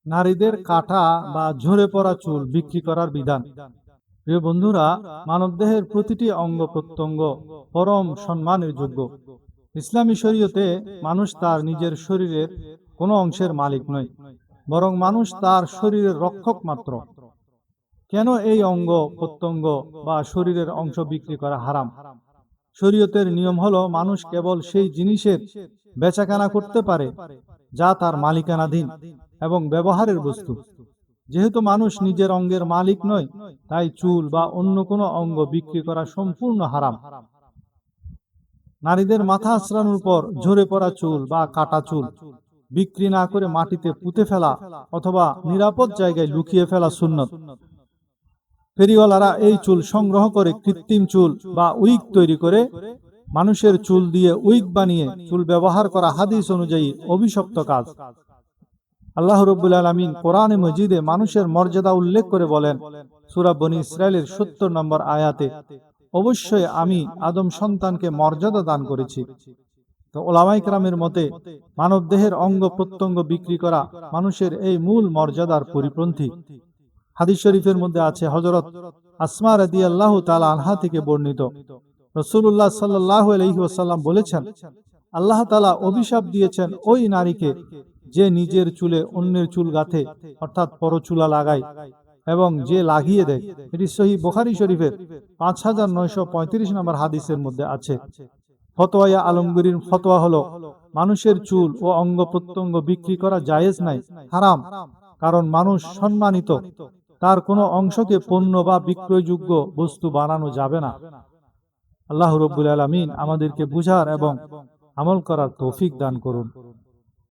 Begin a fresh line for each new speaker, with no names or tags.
নারীদের কাটা বা ঝরে পড়া চুল বিক্রি করার বিধান। প্রিয় বন্ধুরা, মানবদেহের প্রতিটি অঙ্গ প্রত্যঙ্গ পরম সম্মানের যোগ্য। ইসলামী শরীয়তে মানুষ তার নিজের শরীরের কোনো অংশের মালিক নয়, বরং মানুষ তার শরীরের রক্ষক মাত্র। কেন এই অঙ্গ প্রত্যঙ্গ বা শরীরের অংশ বিক্রি করা হারাম? শরীয়তের নিয়ম হলো, মানুষ কেবল সেই জিনিসের বেচাকেনা করতে পারে যা তার মালিকানাধীন এবং ব্যবহারের বস্তু। যেহেতু মানুষ নিজের অঙ্গের মালিক নয়, তাই চুল বা অন্য কোনো অঙ্গ বিক্রি করা সম্পূর্ণ হারাম। নারীদের মাথা আঁচড়ানোর পর ঝরে পড়া চুল বা কাটা চুল বিক্রি না করে মাটিতে পুঁতে ফেলা অথবা নিরাপদ জায়গায় লুকিয়ে ফেলা সুন্নত। ফেরিওয়ালারা এই চুল সংগ্রহ করে কৃত্রিম চুল বা উইগ তৈরি করে মানুষের চুল দিয়ে উইগ বানিয়ে চুল ব্যবহার করা হাদিস অনুযায়ী অভিশপ্ত কাজ। আল্লাহ রাব্বুল আলামিন কোরআনে মজিদে মানুষের মর্যাদা উল্লেখ করে বলেন, সূরা বনী ইসরাইলের ৭০ নম্বর আয়াতে, অবশ্যই আমি আদম সন্তানকে মর্যাদা দান করেছি। তো ওলামায়ে কেরামের মতে মানব দেহের অঙ্গ প্রত্যঙ্গ বিক্রি করা মানুষের এই মূল মর্যাদার পরিপন্থী। হাদিস শরীফের মধ্যে আছে, হযরত আসমা রাদিয়াল্লাহু তাআলা আনহা থেকে বর্ণিত, রাসূলুল্লাহ সাল্লাল্লাহু আলাইহি ওয়াসাল্লাম বলেছেন, আল্লাহ তাআলা অভিশাপ দিয়েছেন ওই নারীকে যে নিজের চুলে অন্যের চুল গাঁথে, অর্থাৎ পরচুলা লাগায় এবং যে লাগিয়ে দেয়। এটি সহিহ বুখারী শরীফের 5935 নম্বর হাদিসের মধ্যে আছে। ফতোয়া আলমগীরের ফতোয়া হলো, মানুষের চুল ও অঙ্গ প্রত্যঙ্গ বিক্রি করা জায়েজ নাই, হারাম। কারণ মানুষ সম্মানিত, তার কোনো অংশকে পণ্য বা বিক্রয়যোগ্য বস্তু বানানো যাবে না। আল্লাহ রাব্বুল আলামিন আমাদেরকে বুঝার এবং আমল করার তৌফিক দান করুন।